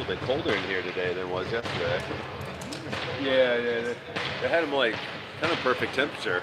bit colder in here today than it was yesterday. Yeah. They had them like kind of perfect temperature.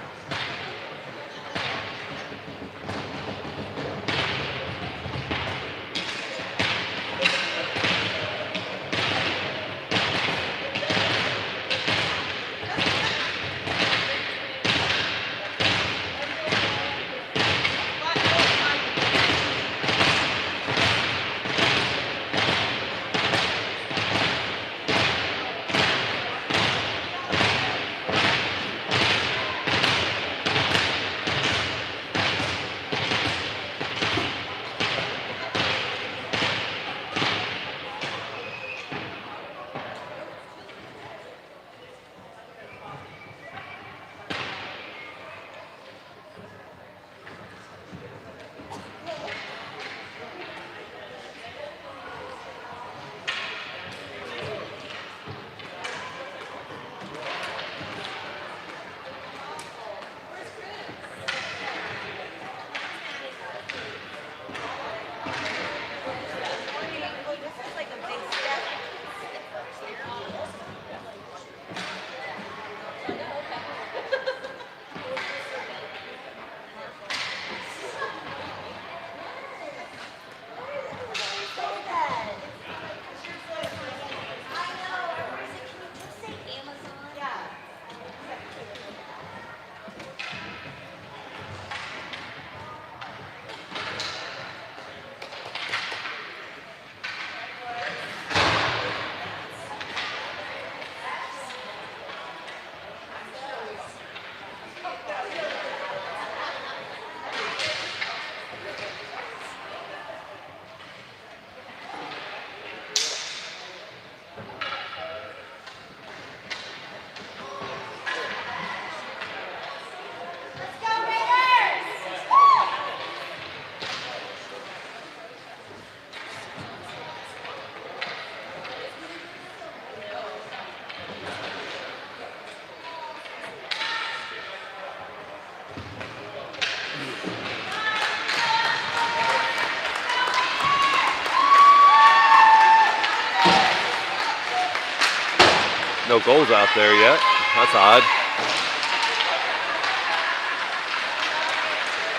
No goals out there yet. That's odd.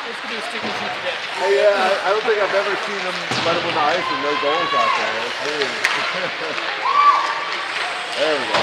This could be a sticky shoot today. Yeah, I don't think I've ever seen them let them on the ice with no goals out there. That's weird. There we go.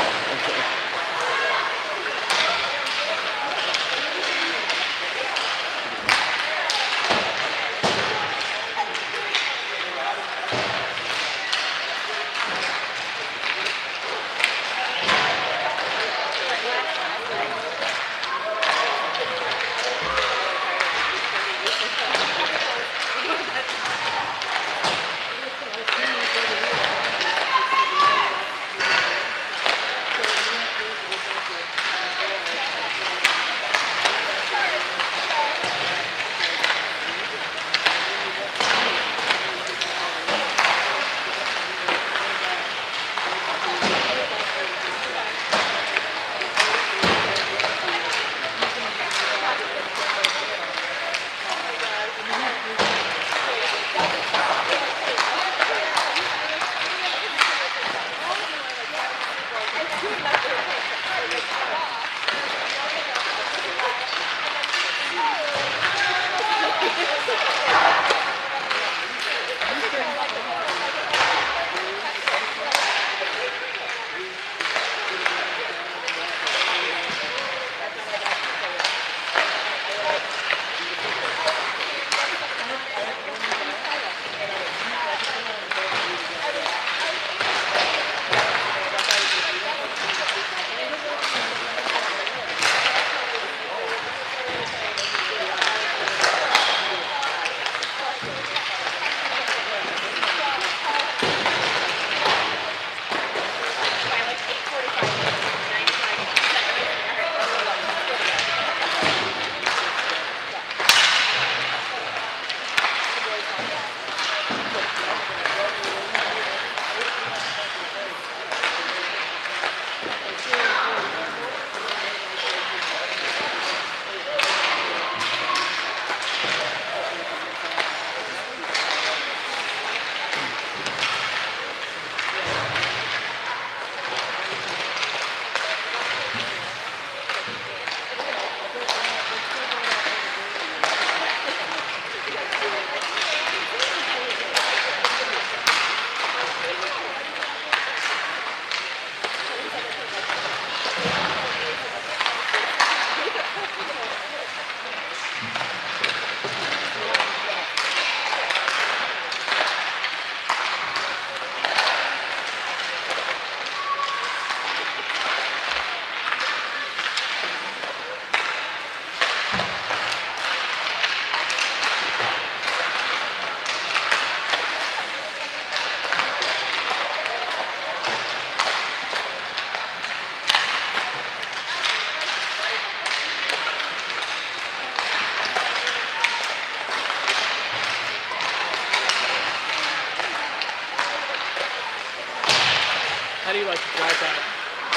do you like the dry pad?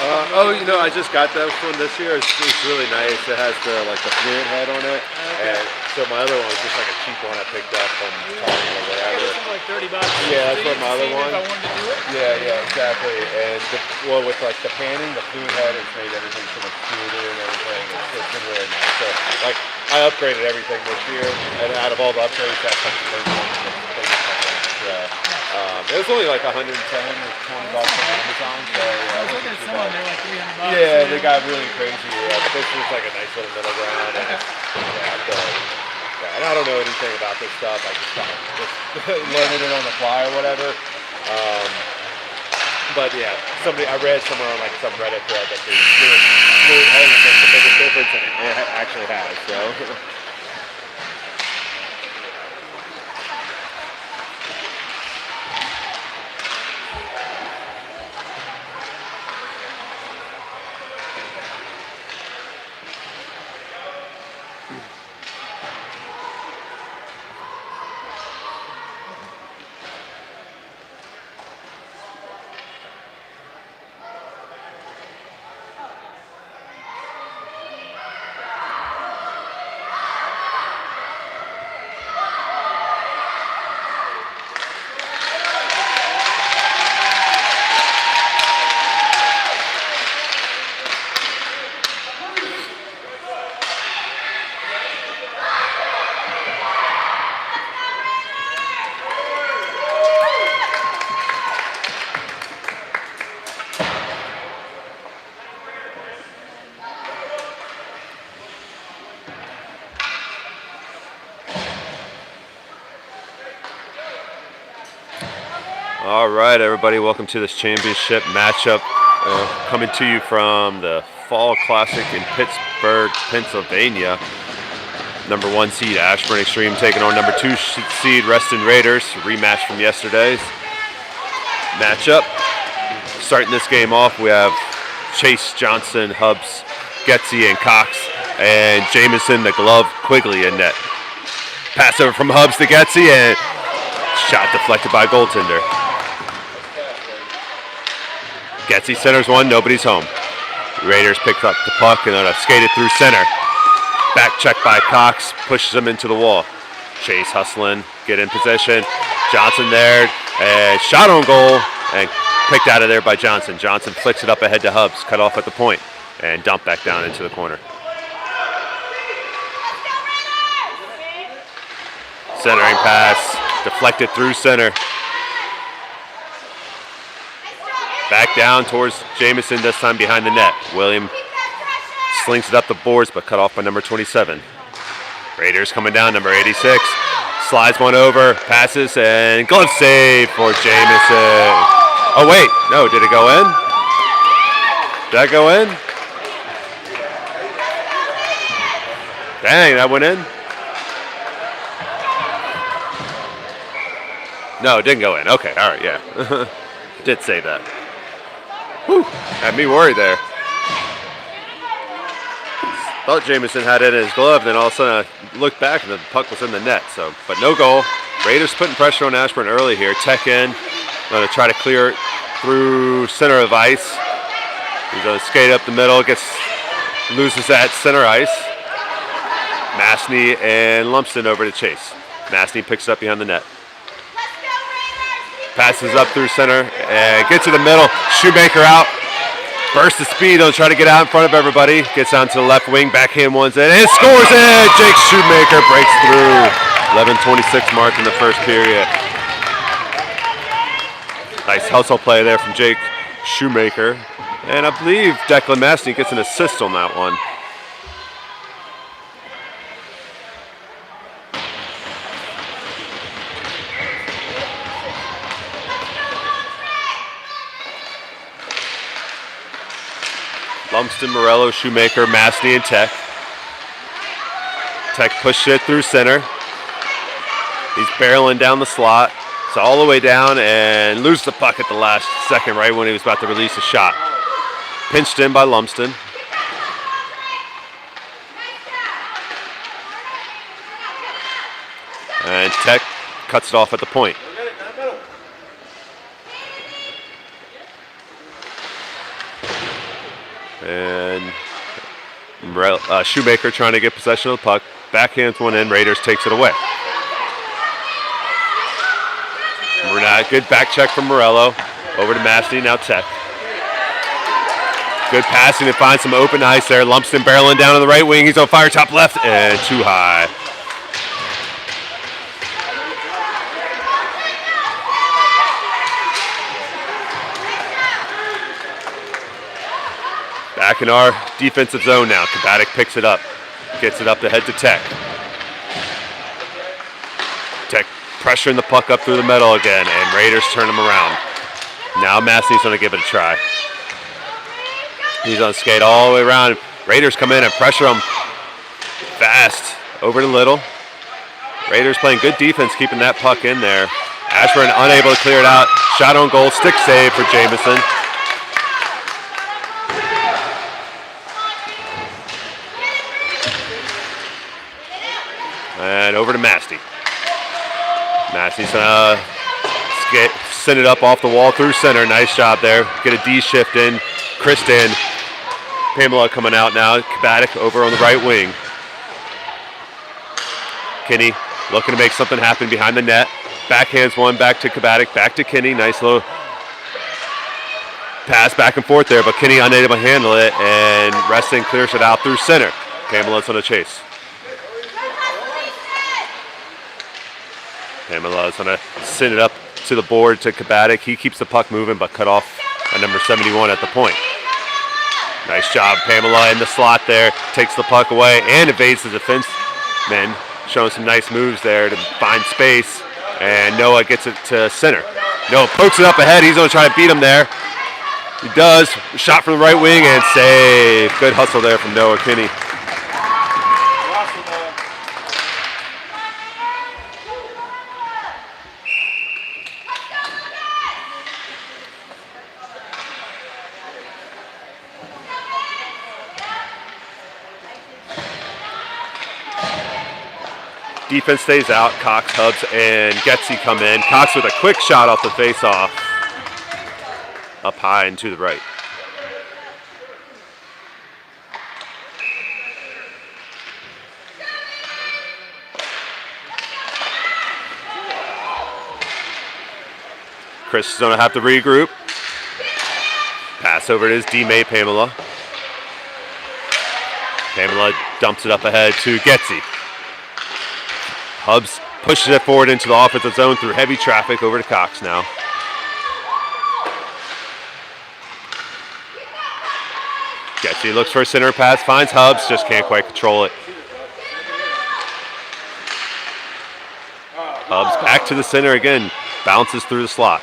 I just got that one this year. It's really nice. It has the fluid head on it. Okay. And so my other one was just like a cheap one I picked up from Target or Yeah, whatever. this one's like $30. Yeah, that's what my other one. If I wanted to do it. Yeah, exactly. And with like the panning, the fluid head has made everything so much smoother and everything. It's been really nice. So like I upgraded everything this year, and out of all the upgrades, that's like the biggest difference. It was only like $110 or $20 on Amazon. So I was looking at some of them, they're like $300. yeah, they got really crazy. Yeah, but this was like a nice little middle ground. And, and I don't know anything about this stuff. I just learning it on the fly or whatever. But yeah, I read somewhere on like some Reddit thread that the fluid head makes the biggest difference, and it actually has. So. All right, everybody, welcome to this championship matchup coming to you from the Fall Classic in Pittsburgh, Pennsylvania. Number 1 seed Ashburn Xtreme taking on number 2 seed Reston Raiders, rematch from yesterday's matchup. Starting this game off, we have Chase, Johnson, Hubbs, Getzy, and Cox, and Jamison, the glove, Quigley in net. Pass over from Hubbs to Getzy, and shot deflected by goaltender. Getzy centers one, nobody's home. Raiders pick up the puck and then skated through center. Back check by Cox, pushes him into the wall. Chase hustling, get in position. Johnson there, and shot on goal, and picked out of there by Johnson. Johnson flicks it up ahead to Hubbs, cut off at the point, and dumped back down into the corner. Centering pass, deflected through center. Back down towards Jamison, this time behind the net. William slings it up the boards, but cut off by number 27. Raiders coming down, number 86. Slides one over, passes, and glove save for Jamison. Oh, wait. No, did it go in? Did that go in? Dang, that went in? No, it didn't go in. Okay, all right, yeah. Did say that. Whew, had me worried there. Thought Jamison had it in his glove, then all of a sudden I looked back and the puck was in the net. So, but no goal. Raiders putting pressure on Ashburn early here. Tech in, going to try to clear it through center of ice. He's going to skate up the middle, loses that center ice. Masney and Lumsden over to Chase. Masney picks it up behind the net. Passes up through center and gets to the middle. Shoemaker out. Burst of speed. He'll try to get out in front of everybody. Gets down to the left wing. Backhand one's in and scores it. Jake Shoemaker breaks through. 11:26 mark in the first period. Nice hustle play there from Jake Shoemaker. And I believe Declan Masney gets an assist on that one. Lumsden, Morello, Shoemaker, Masney, and Tech. Tech pushed it through center. He's barreling down the slot. It's all the way down and loses the puck at the last second, right when he was about to release a shot. Pinched in by Lumsden. And Tech cuts it off at the point. And Shoemaker trying to get possession of the puck. Backhands one in, Raiders takes it away. Good back check from Morello. Over to Massey, now Tech. Good passing to find some open ice there. Lumsden barreling down on the right wing. He's on fire, top left, and too high. Back in our defensive zone now. Kabatic picks it up. Gets it up to head to Tech. Tech pressuring the puck up through the middle again, and Raiders turn him around. Now Massey's going to give it a try. He's on skate all the way around. Raiders come in and pressure him fast over to Little. Raiders playing good defense, keeping that puck in there. Ashburn unable to clear it out. Shot on goal, stick save for Jamison. And over to Massey. Massey's going to send it up off the wall through center. Nice job there. Get a D shift in. Kristen. Pamela coming out now. Kabatic over on the right wing. Kinney looking to make something happen behind the net. Backhands one back to Kabatic. Back to Kinney. Nice little pass back and forth there, but Kinney unable to handle it, and Reston clears it out through center. Pamela's on a chase. Pamela's going to send it up to the board to Kabatic. He keeps the puck moving, but cut off at number 71 at the point. Nice job, Pamela in the slot there. Takes the puck away and evades the defenseman. Showing some nice moves there to find space. And Noah gets it to center. Noah pokes it up ahead. He's going to try to beat him there. He does. Shot from the right wing and save. Good hustle there from Noah Kinney. Defense stays out. Cox, Hubbs, and Getsy come in. Cox with a quick shot off the face-off. Up high and to the right. Chris is going to have to regroup. Pass over to his D-mate, Pamela. Pamela dumps it up ahead to Getsy. Hubbs pushes it forward into the offensive zone through heavy traffic. Over to Cox now. Getsy looks for a center pass, finds Hubbs, just can't quite control it. Hubbs back to the center again, bounces through the slot.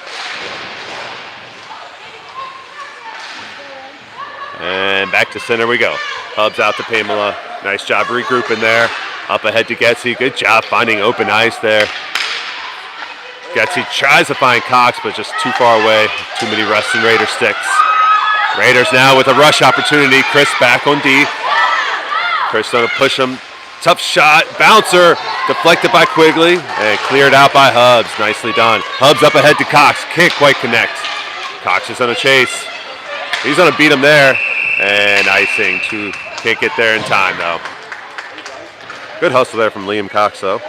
And back to center we go. Hubbs out to Pamela. Nice job regrouping there. Up ahead to Getsy. Good job finding open ice there. Getsy tries to find Cox, but just too far away. Too many Reston Raider sticks. Raiders now with a rush opportunity. Chris back on D. Chris going to push him. Tough shot. Bouncer. Deflected by Quigley. And cleared out by Hubbs. Nicely done. Hubbs up ahead to Cox. Can't quite connect. Cox is on a chase. He's going to beat him there. And icing. Can't get there in time, though. Good hustle there from Liam Cox, though.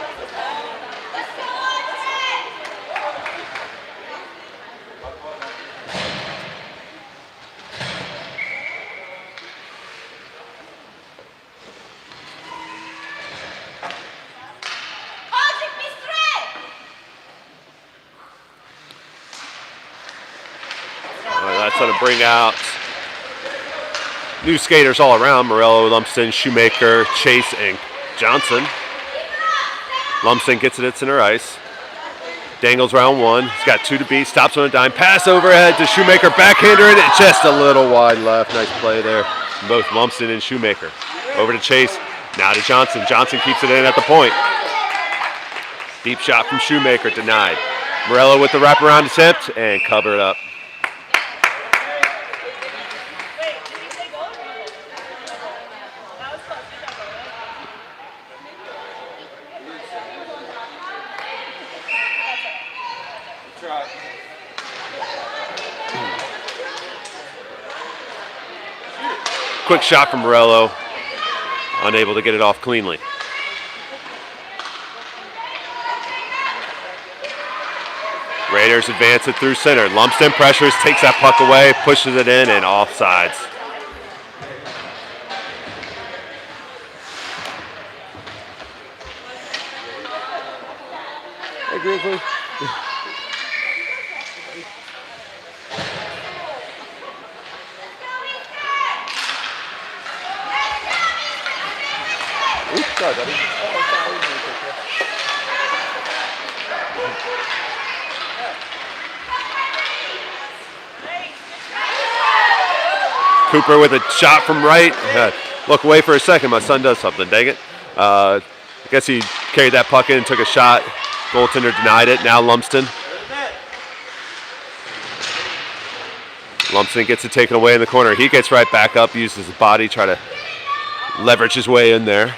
That's going to bring out new skaters all around. Morello, Lumsden, Shoemaker, Chase, and Johnson. Lumsden gets it at center ice. Dangles round one. He's got two to beat. Stops on a dime. Pass overhead to Shoemaker. Backhander in it. Just a little wide left. Nice play there from both Lumsden and Shoemaker. Over to Chase. Now to Johnson. Johnson keeps it in at the point. Deep shot from Shoemaker. Denied. Morello with the wraparound attempt and cover it up. Quick shot from Morello. Unable to get it off cleanly. Raiders advance it through center. Lumsden pressures, takes that puck away, pushes it in, and offsides. Hey, Grizzly. Oops, sorry, buddy. Cooper with a shot from right. Look away for a second. My son does something. Dang it. I guess he carried that puck in and took a shot. Goaltender denied it. Now Lumsden. Lumsden gets it taken away in the corner. He gets right back up, uses his body, try to leverage his way in there.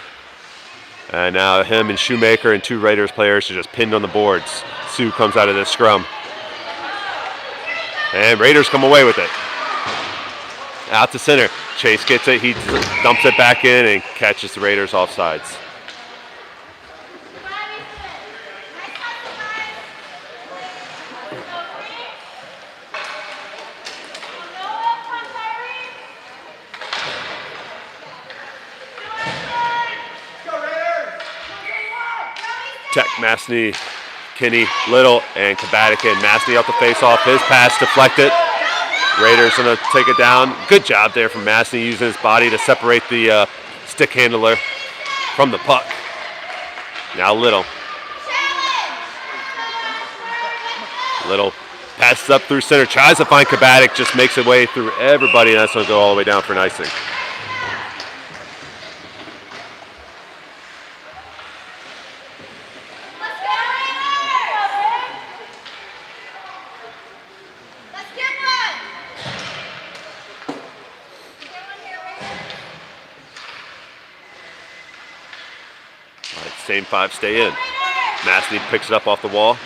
And now him and Shoemaker and 2 Raiders players are just pinned on the boards. Sue comes out of this scrum. And Raiders come away with it. Out to center. Chase gets it. He dumps it back in and catches the Raiders offsides. Check, Masney, Kinney, Little, and Kabatic in. Masney out the face-off. His pass deflected. Raiders gonna take it down. Good job there from Masney using his body to separate the stick handler from the puck. Now Little. Little passes up through center, tries to find Kabatic, just makes it way through everybody, and that's gonna go all the way down for an icing. Same 5 stay in. Masney picks it up off the wall.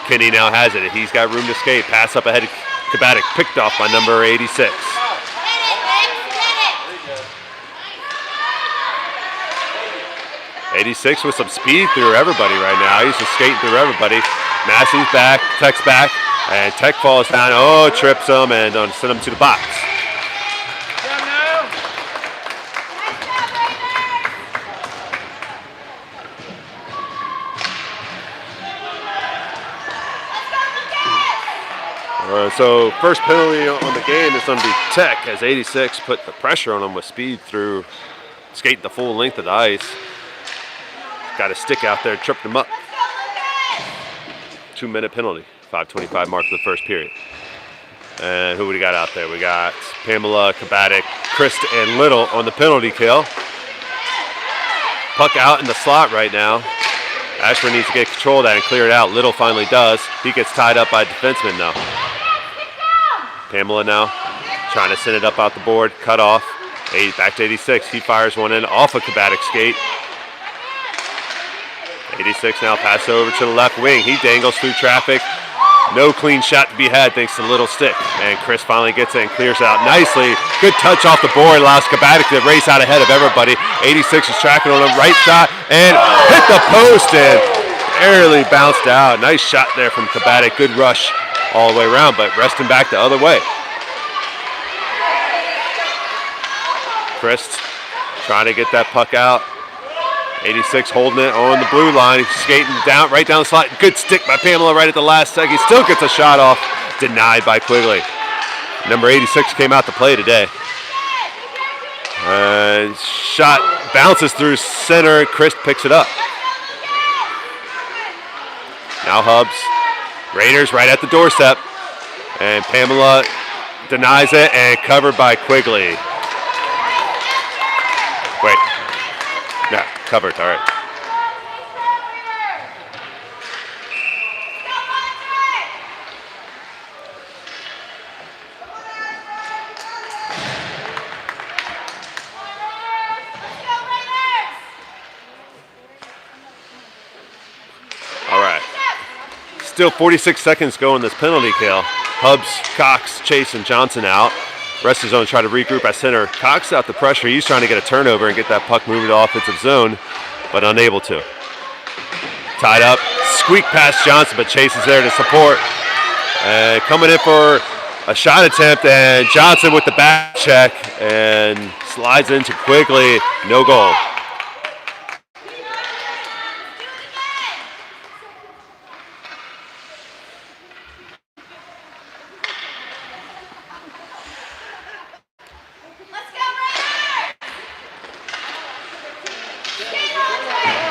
Kinney now has it. He's got room to skate. Pass up ahead of Kabatic. Picked off by number 86. '86 with some speed through everybody right now. He's just skating through everybody. Massey's back. Tech's back. And Tech falls down. Oh, trips him and send him to the box. So first penalty on the game is going to be Tech, as 86 put the pressure on him with speed through skating the full length of the ice. Got a stick out there, tripped him up. 2-minute penalty, 5:25 mark of the first period. And who we got out there? We got Pamela, Kabatic, Christ, and Little on the penalty kill. Puck out in the slot right now. Ashburn needs to get control of that and clear it out. Little finally does. He gets tied up by a defenseman now. Pamela now trying to send it up out the board, cut off. Back to 86. He fires one in off a Kabatic skate. 86 now passes over to the left wing. He dangles through traffic. No clean shot to be had thanks to Little stick. And Chris finally gets it and clears it out nicely. Good touch off the board. Allows Kabatic to race out ahead of everybody. 86 is tracking on him. Right shot and hit the post and barely bounced out. Nice shot there from Kabatic. Good rush all the way around, but Reston back the other way. Chris trying to get that puck out. 86 holding it on the blue line. He's skating down, right down the slot. Good stick by Pamela right at the last second. He still gets a shot off. Denied by Quigley. Number 86 came out to play today. Shot bounces through center. Chris picks it up. Now Hubs. Raiders right at the doorstep. And Pamela denies it and covered by Quigley. Wait. Yeah, covered. All right. All right. Still 46 seconds go in this penalty kill. Hubs, Cox, Chase, and Johnson out. Rest of zone try to regroup at center. Cox out the pressure. He's trying to get a turnover and get that puck moving to offensive zone, but unable to. Tied up. Squeak past Johnson, but Chase is there to support. And coming in for a shot attempt, and Johnson with the back check and slides into Quigley. No goal.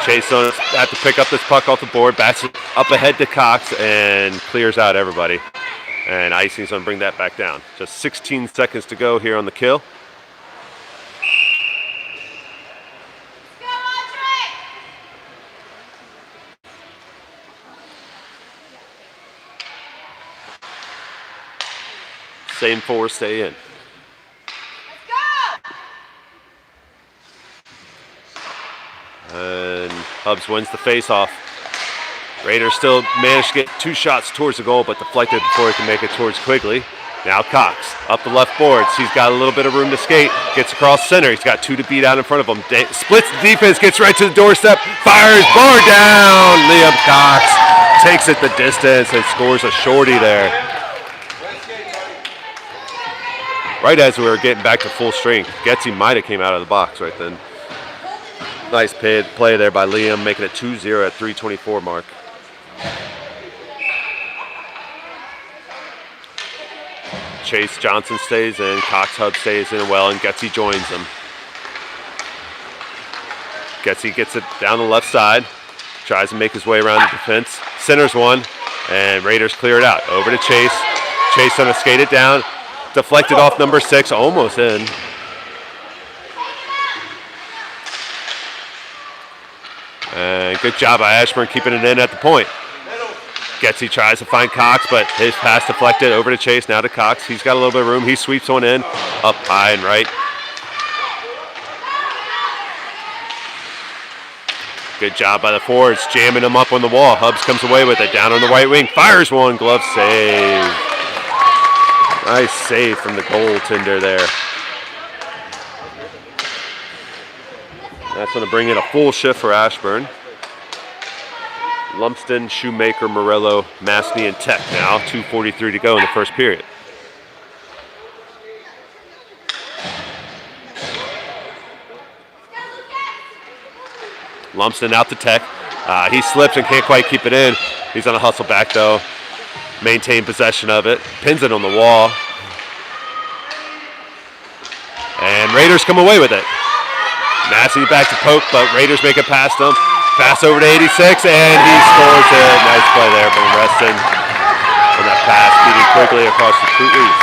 Chase has to pick up this puck off the board, bats it up ahead to Cox, and clears out everybody. And icing's going to bring that back down. Just 16 seconds to go here on the kill. Same four stay in. And Hubs wins the face-off. Raiders still managed to get 2 shots towards the goal, but deflected before he can make it towards Quigley. Now Cox up the left boards. He's got a little bit of room to skate. Gets across center. He's got 2 to beat out in front of him. Splits the defense, gets right to the doorstep. Fires, bar down. Liam Cox takes it the distance and scores a shorty there. Right as we were getting back to full strength. Getzy might have came out of the box right then. Nice play there by Liam, making it 2-0 at 3:24 mark. Chase Johnson stays in, Cox Hub stays in well, and Getzy joins him. Getzy gets it down the left side, tries to make his way around the defense. Centers one, and Raiders clear it out. Over to Chase. Chase gonna skate it down, deflected off number 6, almost in. And good job by Ashburn keeping it in at the point. Getzy tries to find Cox, but his pass deflected over to Chase, now to Cox. He's got a little bit of room. He sweeps one in, up high and right. Good job by the forwards, jamming him up on the wall. Hubs comes away with it, down on the right wing. Fires one, glove save. Nice save from the goaltender there. That's going to bring in a full shift for Ashburn. Lumsden, Shoemaker, Morello, Masney, and Tech now. 2:43 to go in the first period. Lumsden out to Tech. He slips and can't quite keep it in. He's on a hustle back though. Maintain possession of it. Pins it on the wall. And Raiders come away with it. Massey back to Pope, but Raiders make it past him. Pass over to 86, and he scores it. Nice play there from Reston. And that pass beating quickly across the cleats.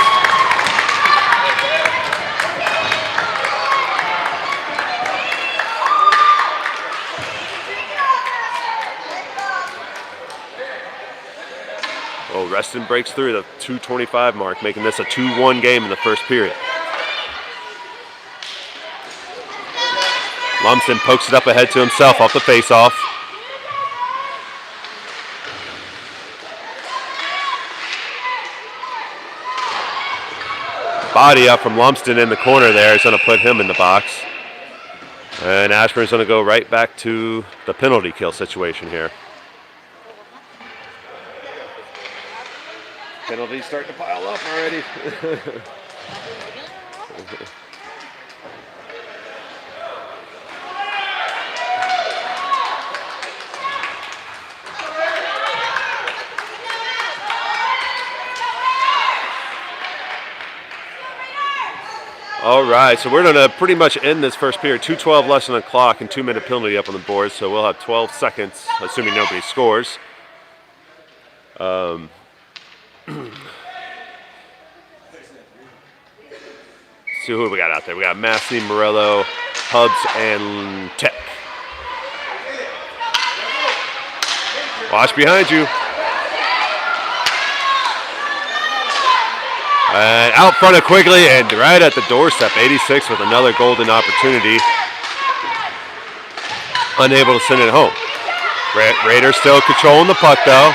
Well, Reston breaks through the 2:25 mark, making this a 2-1 game in the first period. Lumsden pokes it up ahead to himself off the face-off. Body up from Lumsden in the corner there is going to put him in the box. And Ashburn's going to go right back to the penalty kill situation here. Penalties starting to pile up already. All right, so we're going to pretty much end this first period. 2:12 less on the clock and 2-minute penalty up on the board, so we'll have 12 seconds, assuming nobody scores. See who we got out there. We got Massey, Morello, Hubs, and Tech. Watch behind you. And out front of Quigley and right at the doorstep, 86 with another golden opportunity. Unable to send it home. Raiders still controlling the puck though.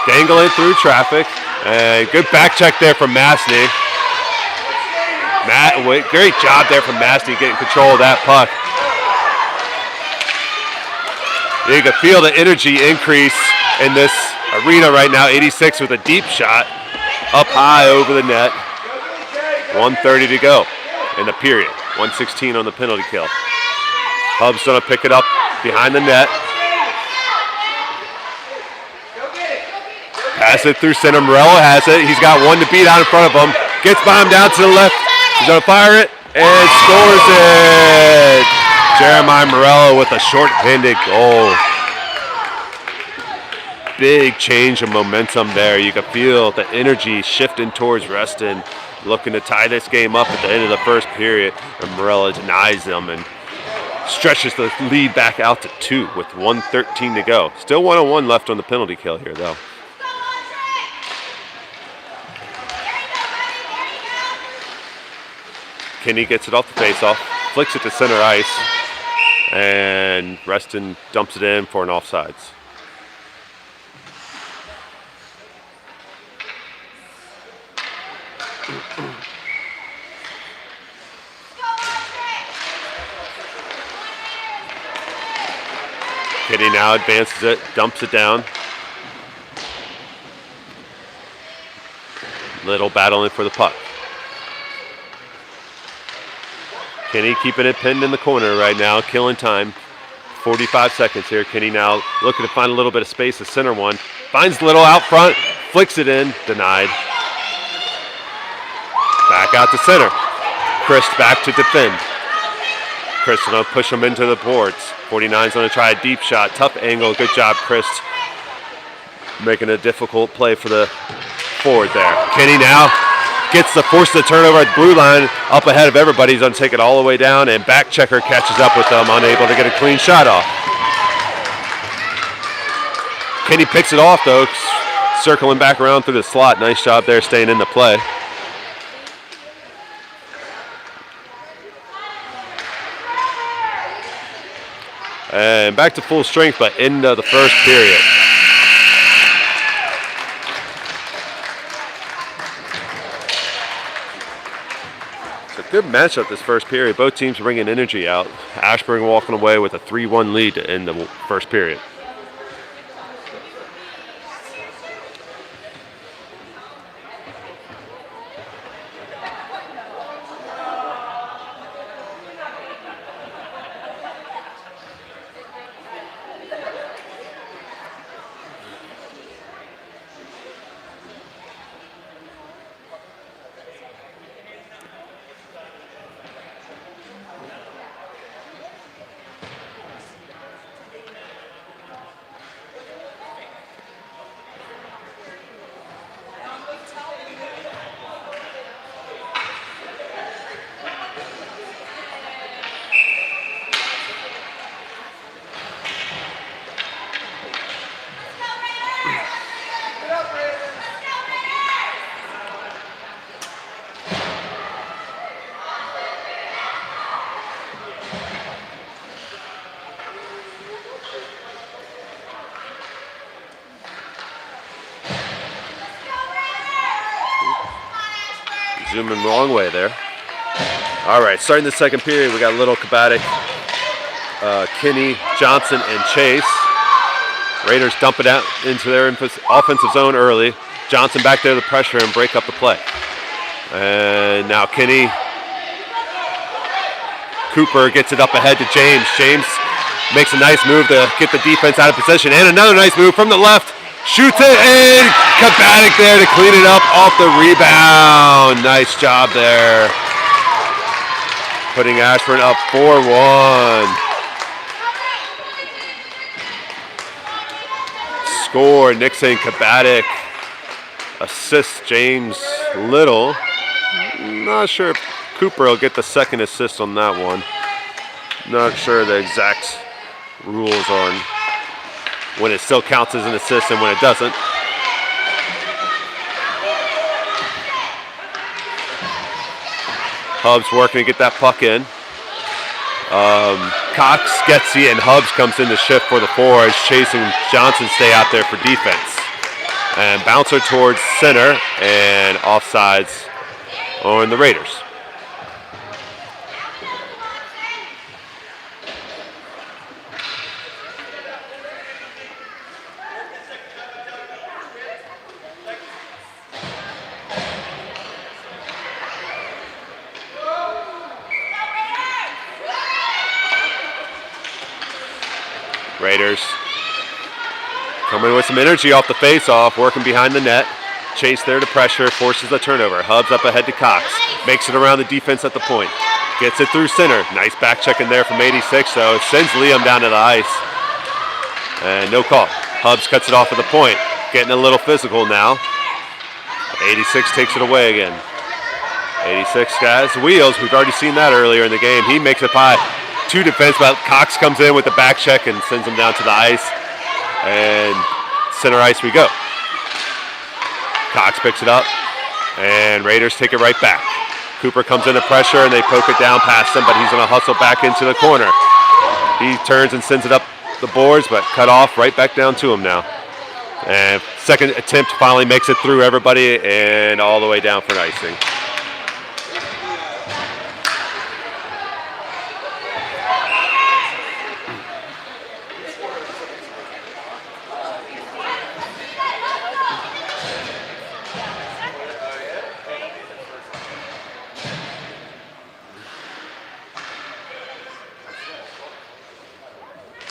Dangling through traffic. And good back check there from Masney. Great job there from Masty getting control of that puck. You can feel the energy increase in this arena right now. 86 with a deep shot up high over the net. 1:30 to go in the period. 1:16 on the penalty kill. Hub's gonna pick it up behind the net. Pass it through center. Morello has it. He's got one to beat out in front of him. Gets by him down to the left. He's gonna fire it and scores it. Jeremiah Morello with a short-handed goal. Big change of momentum there. You can feel the energy shifting towards Reston, looking to tie this game up at the end of the first period. And Morello denies them and stretches the lead back out to 2 with 1:13 to go. Still 1-on-1 left on the penalty kill here, though. Kinney gets it off the faceoff, flicks it to center ice, and Reston dumps it in for an offsides. Kinney now advances it, dumps it down. Little battling for the puck. Kenny keeping it pinned in the corner right now, killing time. 45 seconds here. Kenny now looking to find a little bit of space. The center one. Finds Little out front, flicks it in, denied. Back out to center. Christ back to defend. Christ gonna push him into the boards. 49's gonna try a deep shot. Tough angle. Good job, Christ. Making a difficult play for the forward there. Kenny now gets the force of the turnover at the blue line, up ahead of everybody. He's going to take it all the way down, and back checker catches up with them, unable to get a clean shot off. Kenny picks it off, though, circling back around through the slot. Nice job there, staying in the play. And back to full strength, but into the first period. Good matchup this first period. Both teams bringing energy out. Ashburn walking away with a 3-1 lead in the first period. Zooming the wrong way there. All right, starting the second period, we got Little, Kabatic, Kinney, Johnson, and Chase. Raiders dump it out into their offensive zone early. Johnson back there to the pressure and break up the play. And now Kinney. Cooper gets it up ahead to James. James makes a nice move to get the defense out of position. And another nice move from the left. Shoots it in. Kabatic there to clean it up off the rebound. Nice job there. Putting Ashburn up 4-1. Score, Nixon, Kabatic. Assist, James Little. Not sure if Cooper will get the second assist on that one. Not sure the exact rules on when it still counts as an assist and when it doesn't. Hubs working to get that puck in. Cox, Sketsy, and Hubs comes in to shift for the forwards. Chase and Johnson stay out there for defense. And bouncer towards center and offsides on the Raiders. Raiders coming with some energy off the face-off, working behind the net. Chase there to pressure, forces the turnover. Hubs up ahead to Cox. Makes it around the defense at the point. Gets it through center. Nice back check in there from 86, though. Sends Liam down to the ice. And no call. Hubs cuts it off at the point. Getting a little physical now. 86 takes it away again. 86 guys, wheels. We've already seen that earlier in the game. He makes it by 2 defense, but Cox comes in with the back check and sends him down to the ice. And center ice we go. Cox picks it up, and Raiders take it right back. Cooper comes into pressure, and they poke it down past him, but he's going to hustle back into the corner. He turns and sends it up the boards, but cut off right back down to him now. And second attempt finally makes it through everybody and all the way down for an icing.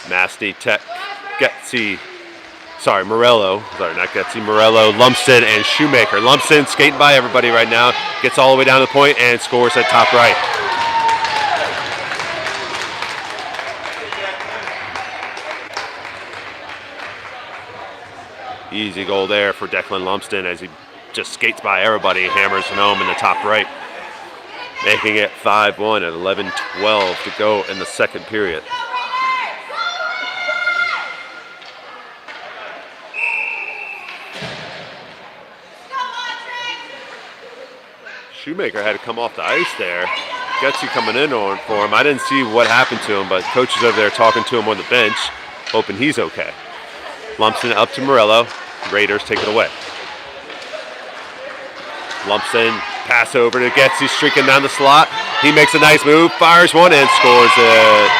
Nasty, Tech, Morello, Lumsden, and Shoemaker. Lumsden skating by everybody right now, gets all the way down to the point and scores at top right. Easy goal there for Declan Lumsden as he just skates by everybody, hammers it home in the top right, making it 5-1 at 11:12 to go in the second period. Shoemaker had to come off the ice there. Gutsy coming in on for him. I didn't see what happened to him, but coach is over there talking to him on the bench, hoping he's okay. Lumsden up to Morello. Raiders take it away. Lumsden pass over to Gutsy, streaking down the slot. He makes a nice move, fires one, and scores it.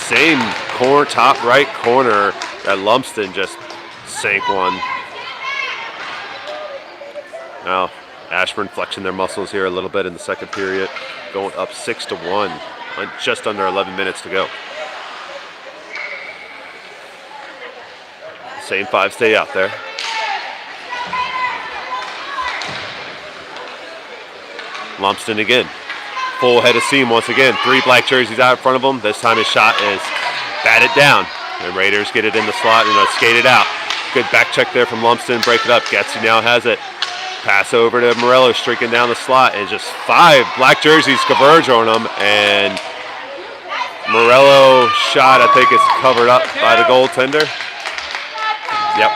Same corner, top right corner that Lumsden just sank one. Now, Ashburn flexing their muscles here a little bit in the second period, going up 6-1, just under 11 minutes to go. Same 5 stay out there. Lumsden again, full head of steam once again. 3 black jerseys out in front of him. This time his shot is batted down. The Raiders get it in the slot and skate it out. Good back check there from Lumsden, break it up. Gutsy now has it. Pass over to Morello, streaking down the slot, and just 5 black jerseys converge on him, and Morello's shot, I think, is covered up by the goaltender. Yep.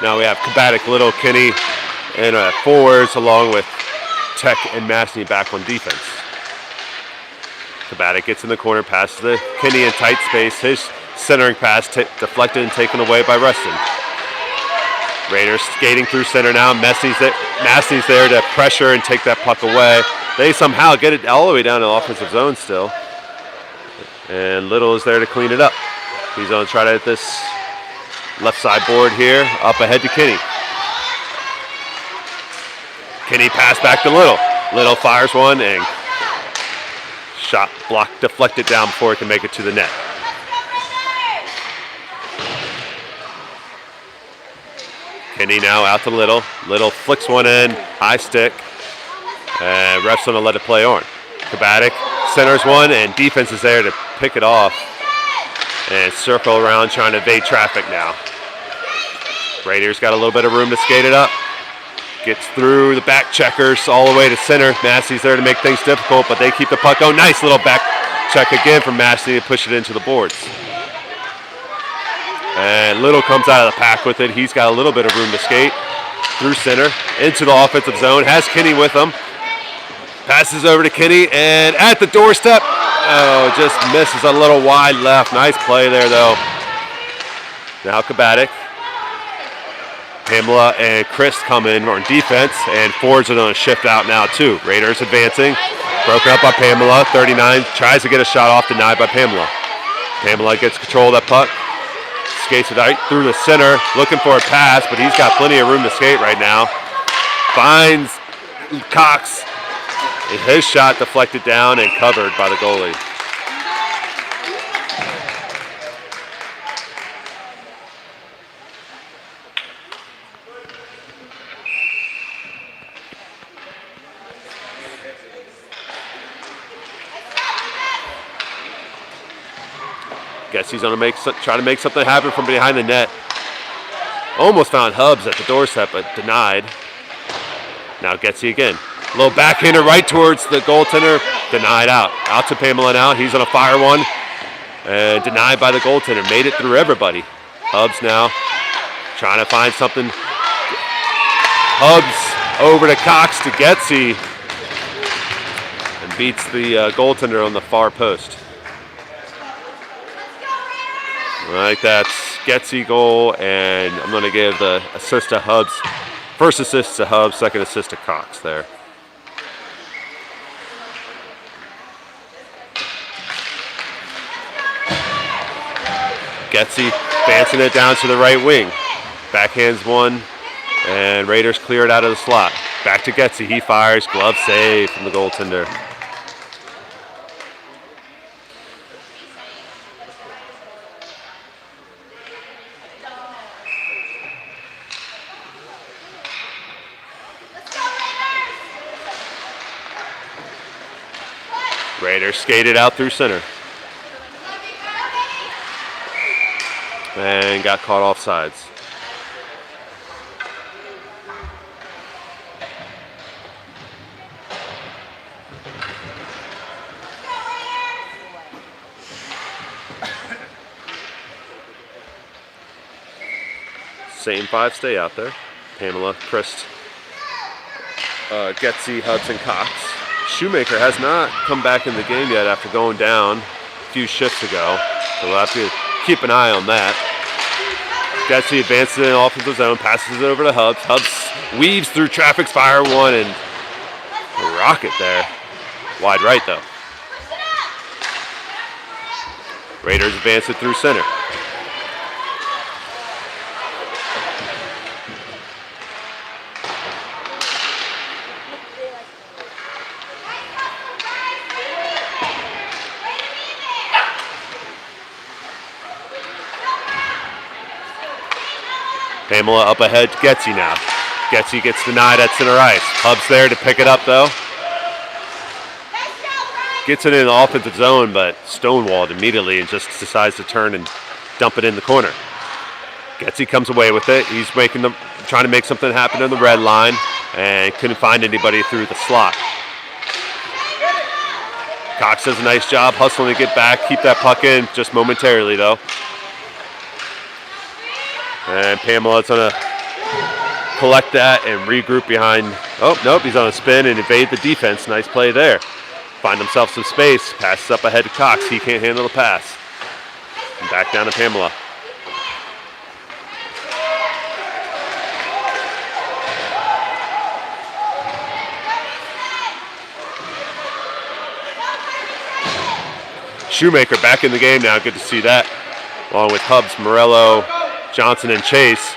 Now we have Kabatic, Little, Kinney, and forwards along with Tech and Massey back on defense. Kabatic gets in the corner, passes to Kinney in tight space. His centering pass deflected and taken away by Reston. Raiders skating through center now. Massey's there to pressure and take that puck away. They somehow get it all the way down to the offensive zone still. And Little is there to clean it up. He's going to try to hit this left side board here, up ahead to Kinney. Kinney pass back to Little. Little fires one and shot blocked, deflected down before it can make it to the net. Kinney now out to Little. Little flicks one in, high stick, and ref's gonna let it play on. Kabatic centers one, and defense is there to pick it off and circle around trying to evade traffic now. Raiders got a little bit of room to skate it up. Gets through the back checkers all the way to center. Massey's there to make things difficult, but they keep the puck going. Nice little back check again from Massey to push it into the boards. And Little comes out of the pack with it. He's got a little bit of room to skate through center into the offensive zone. Has Kinney with him. Passes over to Kinney, and at the doorstep, oh, just misses a little wide left. Nice play there, though. Now Kabatic Pamela and Chris come in on defense, and Fords are going to shift out now too. Raiders advancing, broken up by Pamela. 39 tries to get a shot off, denied by Pamela. Pamela gets control of that puck, skates it right through the center, looking for a pass, but he's got plenty of room to skate right now. Finds Cox. His shot deflected down and covered by the goalie. Guess he's going to try to make something happen from behind the net. Almost found Hubbs at the doorstep, but denied. Now Getsy again. A little backhander right towards the goaltender. Denied out. Out to Pamela now. He's going to fire one. And denied by the goaltender. Made it through everybody. Hubbs now trying to find something. Hubbs over to Cox to Getsy. And beats the goaltender on the far post. All right, that's Getsy goal, and I'm going to give the assist to Hubbs. First assist to Hubbs, second assist to Cox there. Getsy advancing it down to the right wing. Backhands one, and Raiders clear it out of the slot. Back to Getsy, he fires, glove save from the goaltender. Raiders skated out through center. And got caught off sides. Same five stay out there. Pamela, Chris, Getsy, Hudson, Cox. Shoemaker has not come back in the game yet after going down a few shifts ago. So we'll have to keep an eye on that. Getsy advances in the offensive zone, passes it over to Hubbs. Hubbs weaves through traffic, fire one, and a rocket there. Wide right, though. Raiders advance it through center. Pamela up ahead to Getsy now. Getsy gets denied at center ice. Hubbs there to pick it up, though. Gets it in the offensive zone, but stonewalled immediately and just decides to turn and dump it in the corner. Getsy comes away with it. He's trying to make something happen in the red line and couldn't find anybody through the slot. Cox does a nice job hustling to get back, keep that puck in just momentarily, though. And Pamela's going to collect that and regroup behind. Oh, nope, he's on a spin and evade the defense. Nice play there. Find himself some space. Passes up ahead to Cox. He can't handle the pass. And back down to Pamela. Shoemaker back in the game now. Good to see that. Along with Hubbs, Morello, Johnson, and Chase.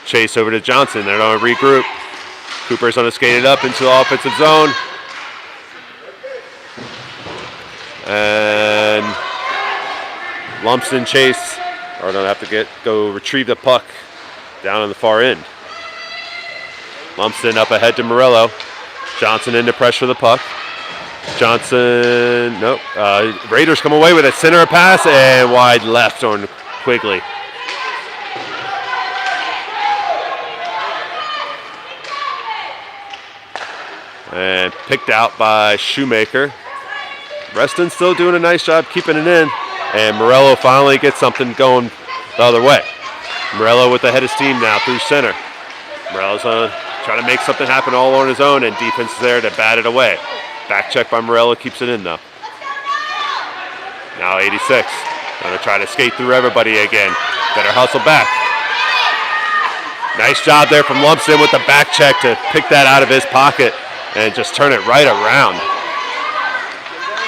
Chase over to Johnson. They're going to regroup. Cooper's going to skate it up into the offensive zone. And Lumsden, Chase are going to have to go retrieve the puck down on the far end. Lumsden up ahead to Morello. Johnson into pressure the puck. Johnson, nope. Raiders come away with it. Center pass and wide left on Quigley. And picked out by Shoemaker. Reston still doing a nice job keeping it in. And Morello finally gets something going the other way. Morello with the head of steam now through center. Morello's trying to make something happen all on his own, and defense is there to bat it away. Back check by Morello, keeps it in though. Now 86. Going to try to skate through everybody again. Better hustle back. Nice job there from Lumpson with the back check to pick that out of his pocket and just turn it right around.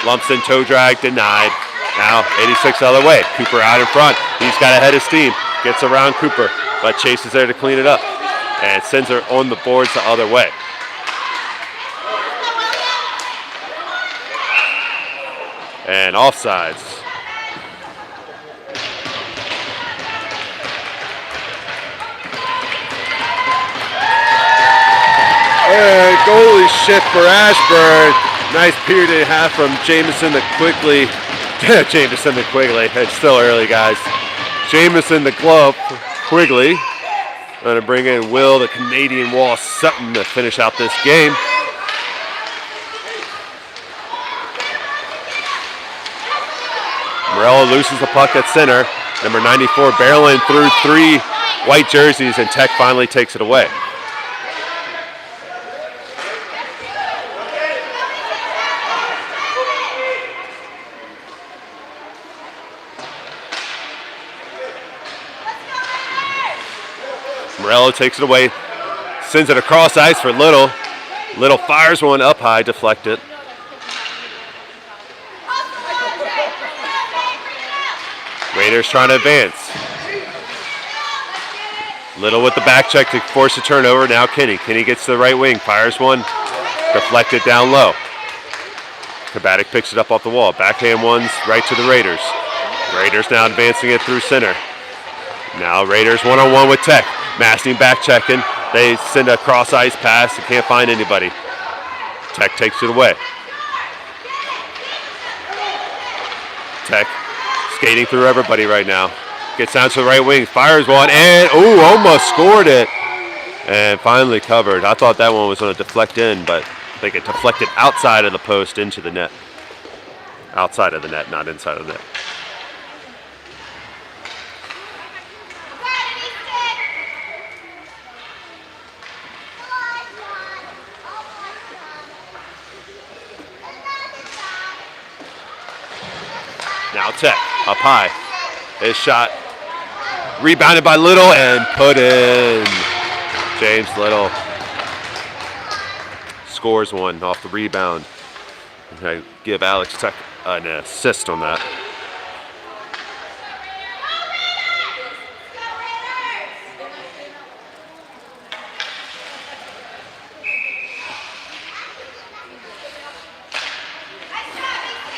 Lumpson toe drag denied. Now 86 the other way. Cooper out in front. He's got a head of steam. Gets around Cooper, but Chase is there to clean it up and sends her on the boards the other way. And offsides. And goalie shift for Ashburn. Nice period and a half from Jameson to Quigley. Jameson to Quigley. It's still early, guys. Jameson the glove. Quigley. Going to bring in Will, the Canadian Wall Sutton, to finish out this game. Morello loses the puck at center. Number 94 barreling through 3 white jerseys, and Tech finally takes it away. Morello takes it away, sends it across ice for Little. Little fires one up high, deflected. Raiders trying to advance. Little with the back check to force a turnover. Now Kenny. Kenny gets to the right wing, fires one, deflected down low. Kabatic picks it up off the wall. Backhand ones right to the Raiders. Raiders now advancing it through center. Now Raiders one-on-one with Tech. Mastine back checking. They send a cross ice pass. They can't find anybody. Tech takes it away. Tech skating through everybody right now. Gets down to the right wing. Fires one and almost scored it. And finally covered. I thought that one was going to deflect in, but I think it deflected outside of the post into the net. Outside of the net, not inside of the net. Now Tech up high. His shot rebounded by Little and put in. James Little scores one off the rebound. I give Alex Tech an assist on that.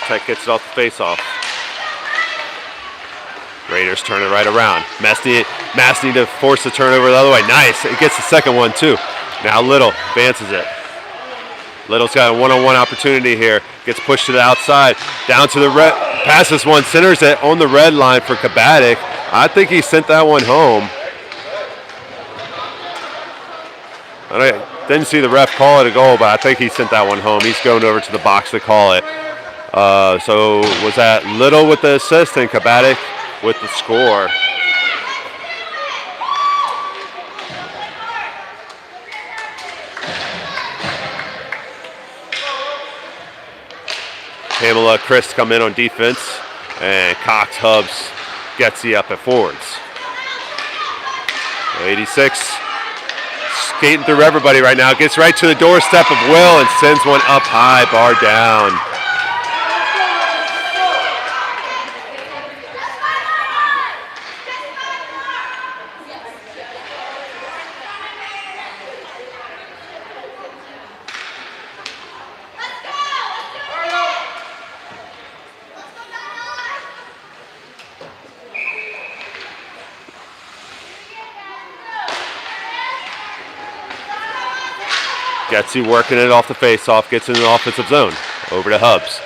Tech gets it off the face-off. Raiders turn it right around. Mastny to force the turnover the other way. Nice. It gets the second one, too. Now Little advances it. Little's got a one-on-one opportunity here. Gets pushed to the outside. Down to the red. Passes one. Centers it on the red line for Kabatic. I think he sent that one home. I didn't see the ref call it a goal, but I think he sent that one home. He's going over to the box to call it. So was that Little with the assist and Kabatic with the score. Pamela, Chris come in on defense, and Cox, Hubs, Getsy up at forwards. 86, skating through everybody right now, gets right to the doorstep of Will and sends one up high, bar down. Getsy working it off the face-off, gets in the offensive zone. Over to Hubs.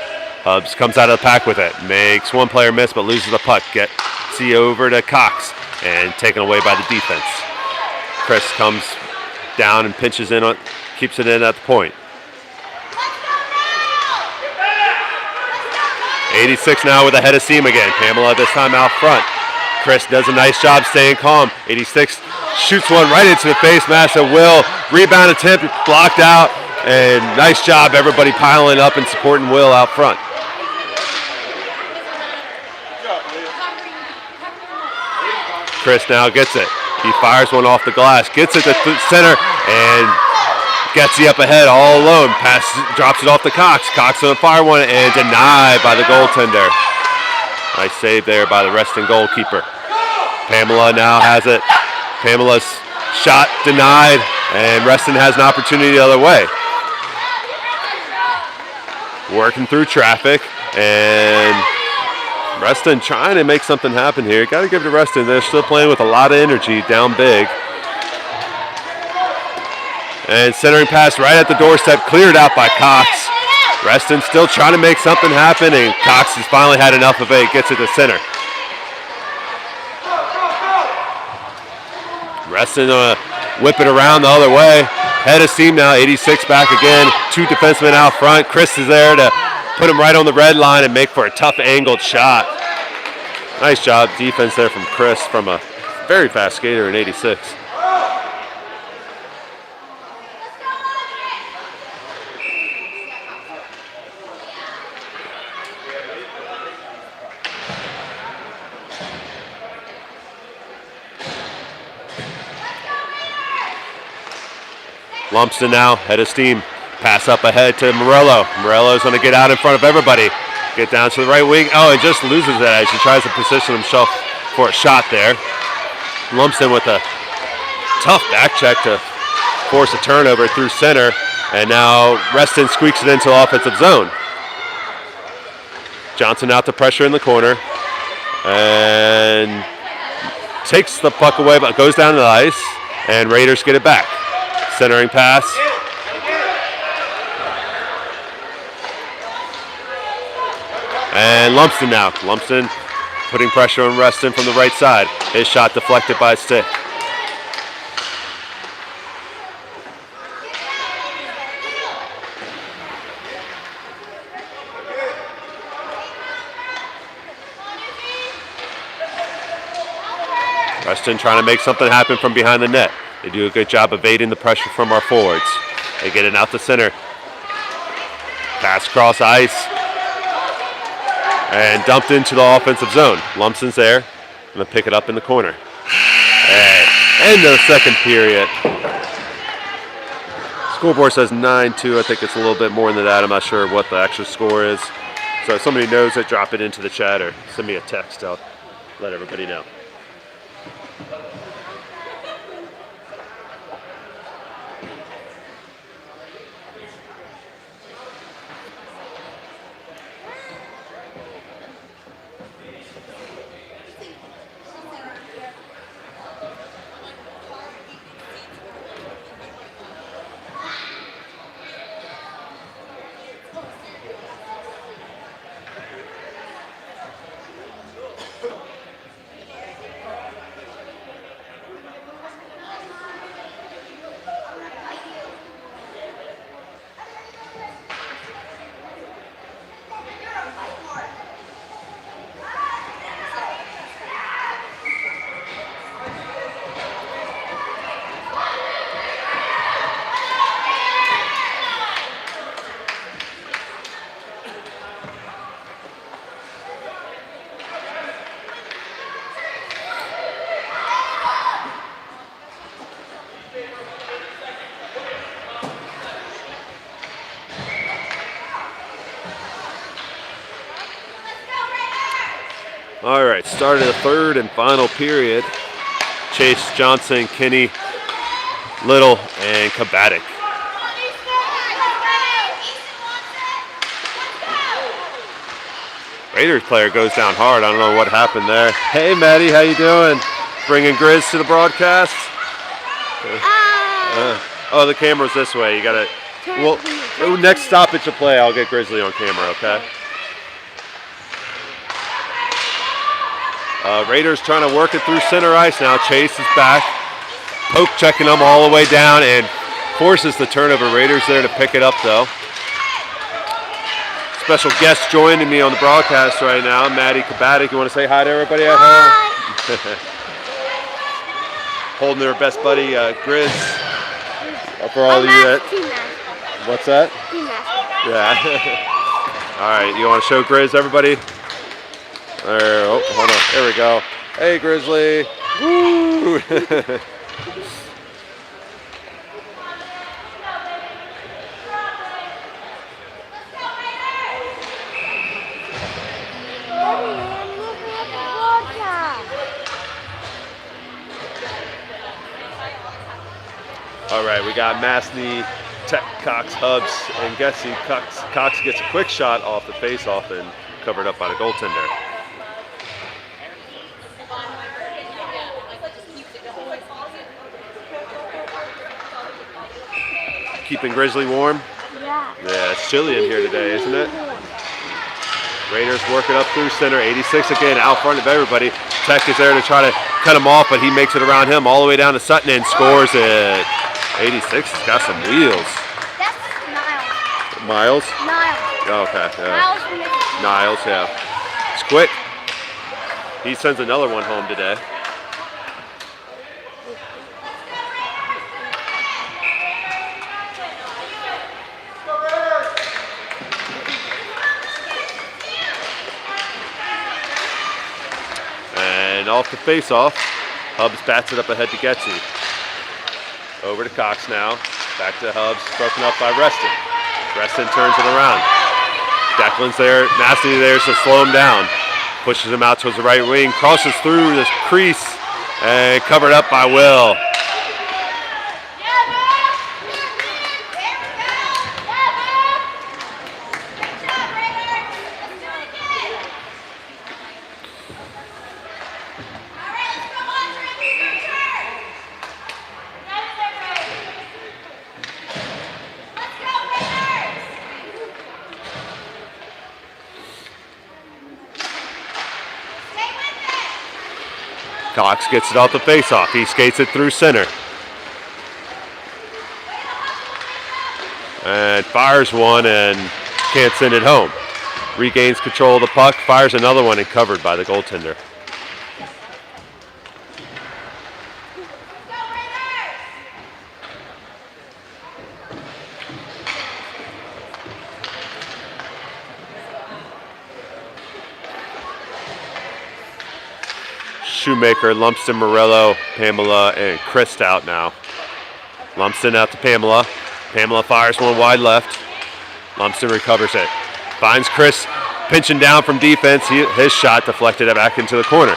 Hubs comes out of the pack with it. Makes one player miss, but loses the puck. Getsy over to Cox, and taken away by the defense. Chris comes down and pinches in, keeps it in at the point. 86 now with a head of steam again. Pamela this time out front. Chris does a nice job staying calm. 86 shoots one right into the face mask of Will. Rebound attempt blocked out. And nice job everybody piling up and supporting Will out front. Chris now gets it. He fires one off the glass, gets it to center, and gets the up ahead all alone. Drops it off to Cox. Cox on fire one and denied by the goaltender. Nice save there by the Reston goalkeeper. Pamela now has it. Pamela's shot denied, and Reston has an opportunity the other way. Working through traffic, and Reston trying to make something happen here. Got to give it to Reston. They're still playing with a lot of energy, down big. And centering pass right at the doorstep, cleared out by Cox. Reston still trying to make something happen, and Cox has finally had enough of it. Gets it to center. Reston whip it around the other way. Head of steam now, 86 back again. 2 defensemen out front. Chris is there to put him right on the red line and make for a tough angled shot. Nice job defense there from Chris, from a very fast skater in 86. Lumsden now, head of steam. Pass up ahead to Morello. Morello's going to get out in front of everybody. Get down to the right wing. Oh, and just loses it as he tries to position himself for a shot there. Lumsden with a tough back check to force a turnover through center. And now Reston squeaks it into the offensive zone. Johnson out to pressure in the corner. And takes the puck away, but goes down to the ice. And Raiders get it back. Centering pass. And Lumsden now. Lumsden putting pressure on Reston from the right side. His shot deflected by a stick. Reston trying to make something happen from behind the net. They do a good job evading the pressure from our forwards. They get it out the center. Pass across ice. And dumped into the offensive zone. Lumsden's there. Going to pick it up in the corner. And end of the second period. Scoreboard says 9-2. I think it's a little bit more than that. I'm not sure what the actual score is. So if somebody knows it, drop it into the chat or send me a text. I'll let everybody know. All right, start of the third and final period. Chase, Johnson, Kinney, Little, and Kabatic. Raiders player goes down hard. I don't know what happened there. Hey, Maddie, how you doing? Bringing Grizz to the broadcast? Oh, the camera's this way. You got to. Well, next stoppage of play, I'll get Grizzly on camera, okay? Raiders trying to work it through center ice now. Chase is back. Poke checking them all the way down and forces the turnover. Raiders there to pick it up, though. Special guest joining me on the broadcast right now, Maddie Kabatic. You want to say hi to everybody at home? Holding their best buddy, Grizz. For all of you that. What's that? Yeah. All right, you want to show Grizz, everybody? Oh, hold on. There we go. Hey, Grizzly. Woo! All right, we got Masney, Tech, Cox, Hubs, and Gessie. Cox gets a quick shot off the face-off and covered up by the goaltender. Keeping Grizzly warm? Yeah. Yeah, it's chilly in here today, isn't it? Raiders working up through center, 86 again, out front of everybody. Tech is there to try to cut him off, but he makes it around him all the way down to Sutton and scores it. 86 has got some wheels. That's Miles? Niles. Niles. Oh, okay, yeah. Niles. Niles, yeah. It's quick. He sends another one home today. And off the face-off, Hubs bats it up ahead to Getzy. Over to Cox now. Back to Hubs, broken up by Reston. Reston turns it around. Declan's there, Massey there to slow him down. Pushes him out towards the right wing, crosses through this crease, and covered up by Will. Cox gets it off the faceoff. He skates it through center. And fires one and can't send it home. Regains control of the puck, fires another one and covered by the goaltender. Shoemaker, Lumsden, Morello, Pamela, and Chris out now. Lumsden out to Pamela. Pamela fires one wide left. Lumsden recovers it. Finds Chris pinching down from defense. His shot deflected it back into the corner.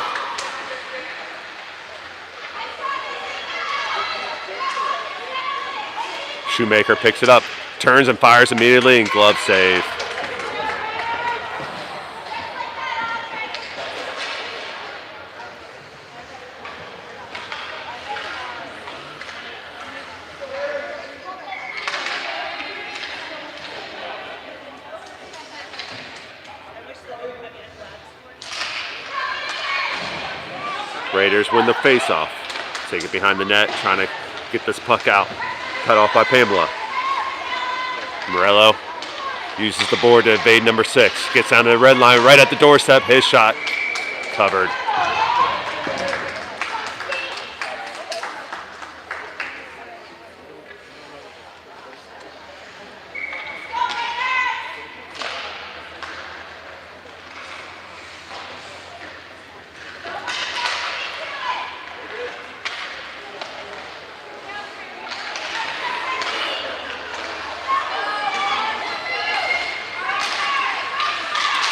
Shoemaker picks it up, turns and fires immediately, and glove save. Raiders win the faceoff. Take it behind the net, trying to get this puck out. Cut off by Pamela. Morello uses the board to evade number 6. Gets down to the red line right at the doorstep. His shot covered.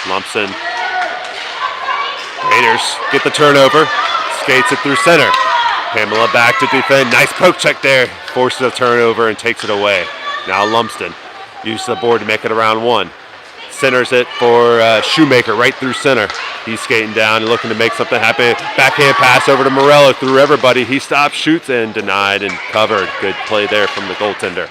Lumpson. Raiders get the turnover. Skates it through center. Pamela back to defend. Nice poke check there. Forces a turnover and takes it away. Now Lumsden uses the board to make it around 1. Centers it for Shoemaker right through center. He's skating down and looking to make something happen. Backhand pass over to Morello through everybody. He stops, shoots, and denied and covered. Good play there from the goaltender.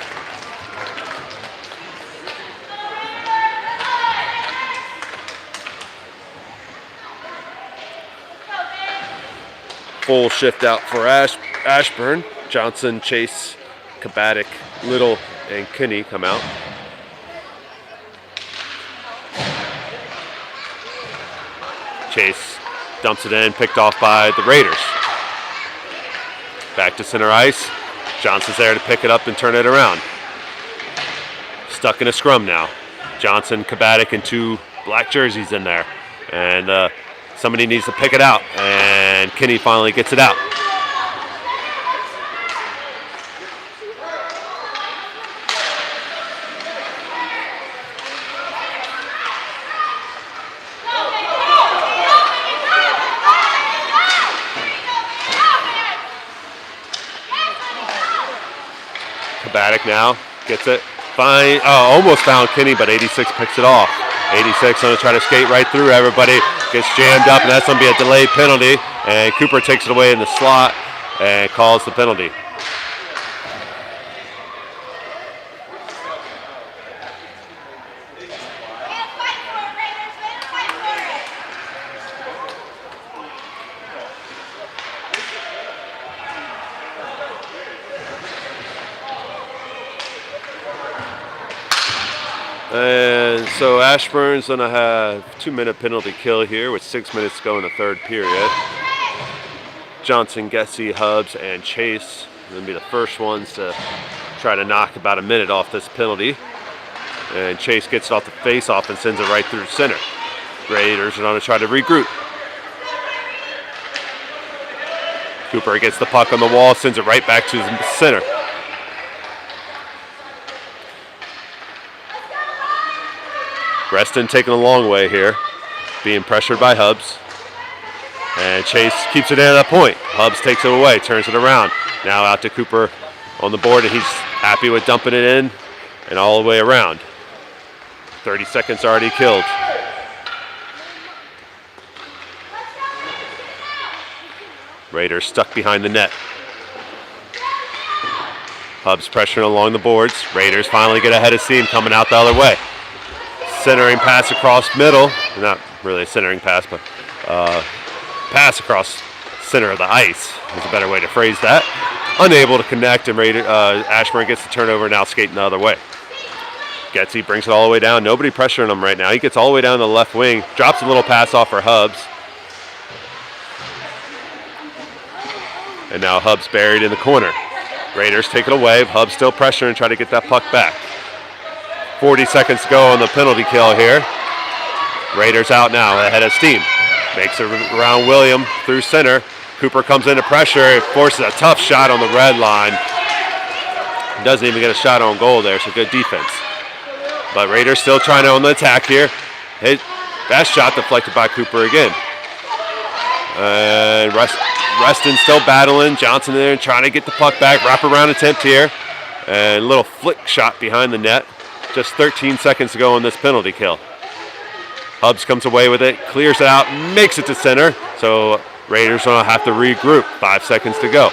Full shift out for Ashburn. Johnson, Chase, Kabatic, Little, and Kinney come out. Chase dumps it in, picked off by the Raiders. Back to center ice. Johnson's there to pick it up and turn it around. Stuck in a scrum now. Johnson, Kabatic, and 2 black jerseys in there. And somebody needs to pick it out. And and Kinney finally gets it out. Kabatic now gets it. Fine. Oh, almost found Kinney, but 86 picks it off. 86 going to try to skate right through everybody. Gets jammed up, and that's going to be a delayed penalty. And Cooper takes it away in the slot and calls the penalty. And so Ashburn's going to have 2-minute penalty kill here with 6 minutes to go in the third period. Johnson, Gessie, Hubbs, and Chase are going to be the first ones to try to knock about a minute off this penalty. And Chase gets it off the face-off and sends it right through center. Raiders are going to try to regroup. Cooper gets the puck on the wall, sends it right back to the center. Reston taking a long way here, being pressured by Hubbs. And Chase keeps it in at that point. Hubbs takes it away, turns it around. Now out to Cooper on the board, and he's happy with dumping it in and all the way around. 30 seconds already killed. Raiders stuck behind the net. Hubbs pressuring along the boards. Raiders finally get ahead of steam, coming out the other way. Centering pass across middle. Not really a centering pass, but pass across center of the ice is a better way to phrase that. Unable to connect, and Ashburn gets the turnover, now skating the other way. Gessie brings it all the way down. Nobody pressuring him right now. He gets all the way down the left wing, drops a little pass off for Hubbs. And now Hubbs buried in the corner. Raiders take it away. Hubbs still pressuring, trying to get that puck back. 40 seconds to go on the penalty kill here. Raiders out now, ahead of steam. Makes it around William through center. Cooper comes into pressure, forces a tough shot on the red line. Doesn't even get a shot on goal there, so good defense. But Raiders still trying to on the attack here. That shot deflected by Cooper again. And Reston still battling. Johnson there trying to get the puck back. Wraparound attempt here. And a little flick shot behind the net. Just 13 seconds to go on this penalty kill. Hubbs comes away with it, clears it out, makes it to center. So Raiders will have to regroup. 5 seconds to go.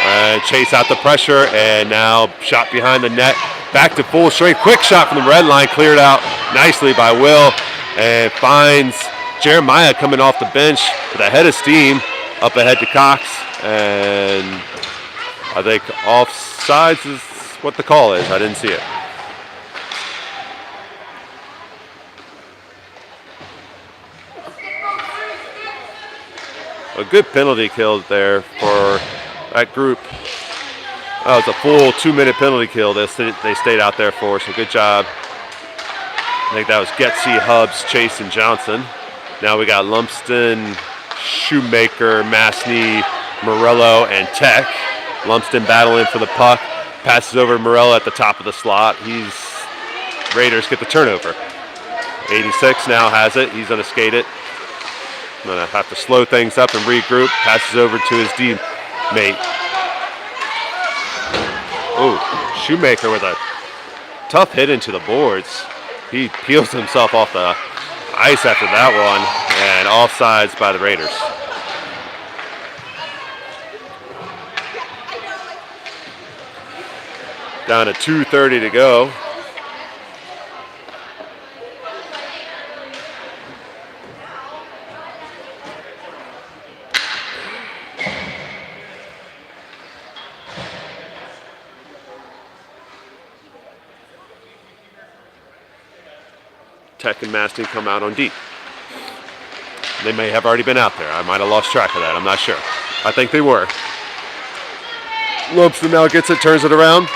And Chase out the pressure, and now shot behind the net. Back to full strength. Quick shot from the red line, cleared out nicely by Will, and finds Jeremiah coming off the bench with a head of steam up ahead to Cox. And I think offsides is what the call is. I didn't see it. A good penalty kill there for that group. That was a full 2-minute penalty kill they stayed out there for, so good job. I think that was Gessie, Hubbs, Chase, and Johnson. Now we got Lumsden, Shoemaker, Masney, Morello, and Tech. Lumsden battling for the puck. Passes over to Morello at the top of the slot. Raiders get the turnover. 86 now has it. He's going to skate it. Going to have to slow things up and regroup. Passes over to his teammate. Oh, Shoemaker with a tough hit into the boards. He peels himself off the ice after that one, and offsides by the Raiders. Down to 2:30 to go. Tech and Masty come out on deep. They may have already been out there. I might have lost track of that. I'm not sure. I think they were. Lumsden now gets it, turns it around.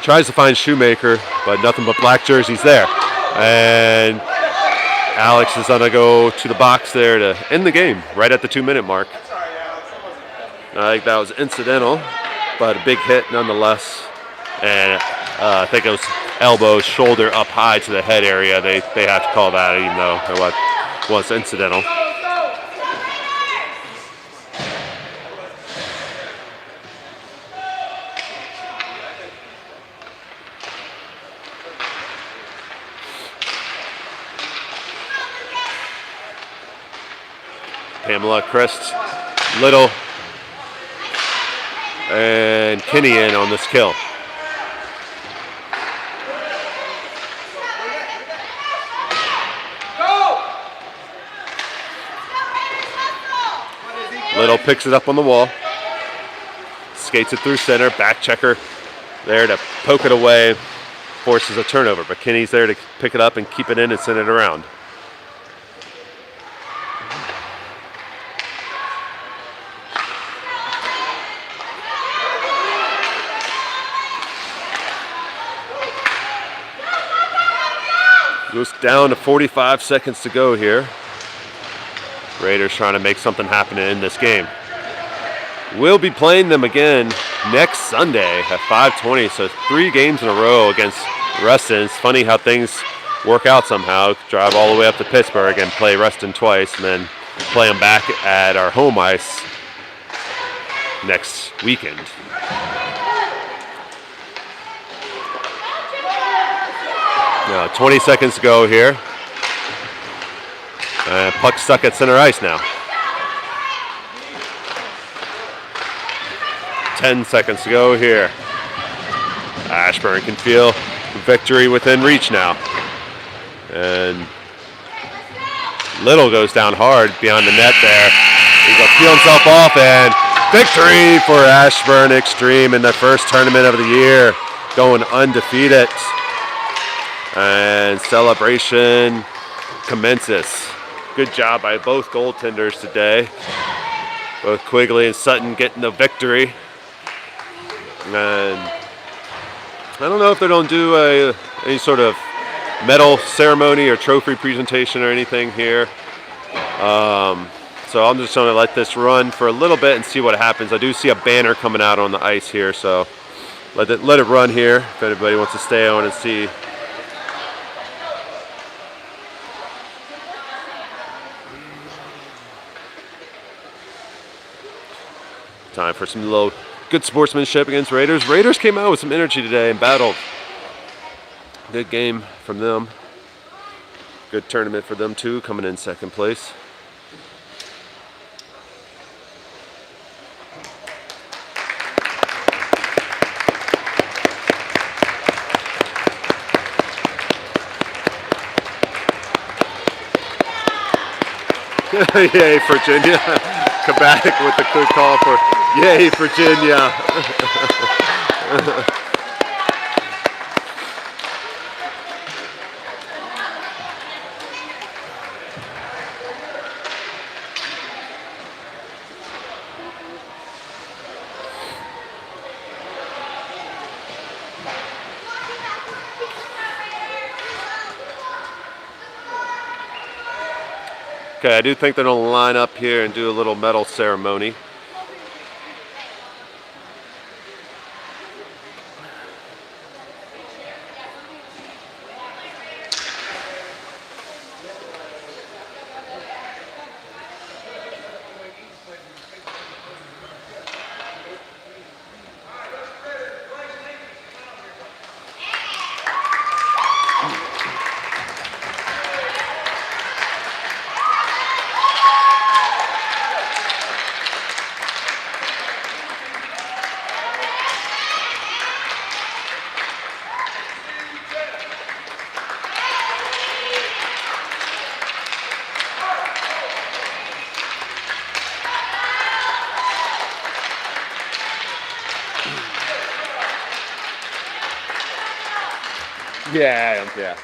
Tries to find Shoemaker, but nothing but black jerseys there. And Alex is going to go to the box there to end the game right at the 2-minute mark. I think that was incidental, but a big hit nonetheless. And I think it was elbow, shoulder up high to the head area. They have to call that, even though it was incidental. Pamela, Christ, Little, and Kinney in on this kill. Little picks it up on the wall, skates it through center, back checker there to poke it away, forces a turnover. But Kinney's there to pick it up and keep it in and send it around. Goes down to 45 seconds to go here. Raiders trying to make something happen in this game. We'll be playing them again next Sunday at 5:20, so 3 games in a row against Reston. It's funny how things work out somehow. Drive all the way up to Pittsburgh and play Reston twice, and then play them back at our home ice next weekend. Now 20 seconds to go here. Puck stuck at center ice now. 10 seconds to go here. Ashburn can feel victory within reach now. And Little goes down hard beyond the net there. He's going to peel himself off, and victory for Ashburn Xtreme in the first tournament of the year, going undefeated. And celebration commences. Good job by both goaltenders today. Both Quigley and Sutton getting the victory. And I don't know if they're going to do any sort of medal ceremony or trophy presentation or anything here. So I'm just going to let this run for a little bit and see what happens. I do see a banner coming out on the ice here, so let it run here if anybody wants to stay on and see. Time for some little good sportsmanship against Raiders. Raiders came out with some energy today and battled. Good game from them. Good tournament for them too, coming in second place. Yay, Virginia. Quebec with the good call for yay, Virginia. Okay, I do think they're going to line up here and do a little medal ceremony. Yeah.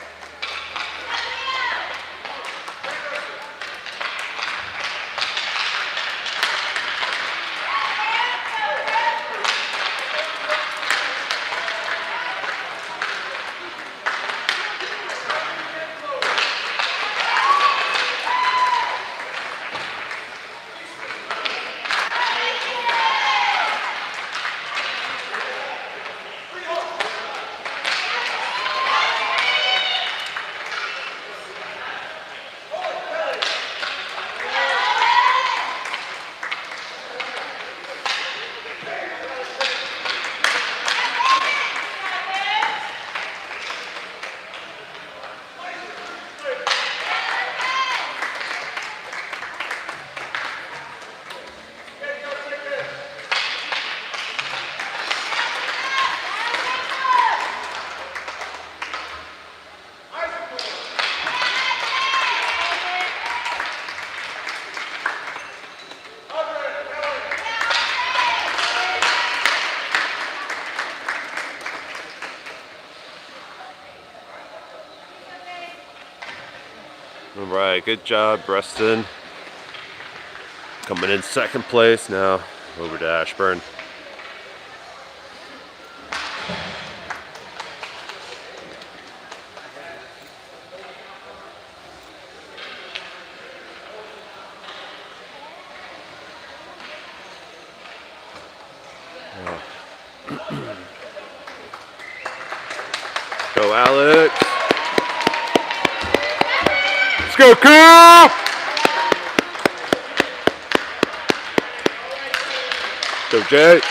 right, good job, Reston. Coming in second place now. Over to Ashburn. Go, Alex. Let's go, crew! Go, Jay.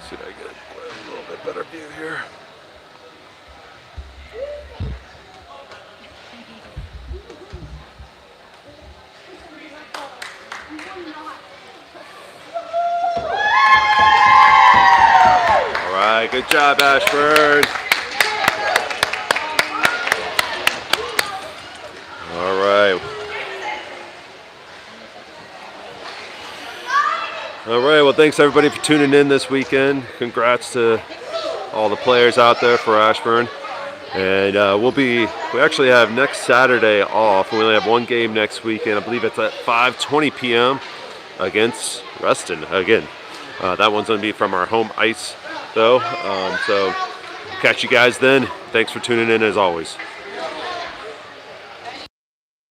See if I get a little bit better view here. All right, good job, Ashburn. All right. All right, well, thanks everybody for tuning in this weekend. Congrats to all the players out there for Ashburn. And we actually have next Saturday off. We only have one game next weekend. I believe it's at 5:20 p.m. against Reston again. That one's going to be from our home ice, though. So catch you guys then. Thanks for tuning in as always.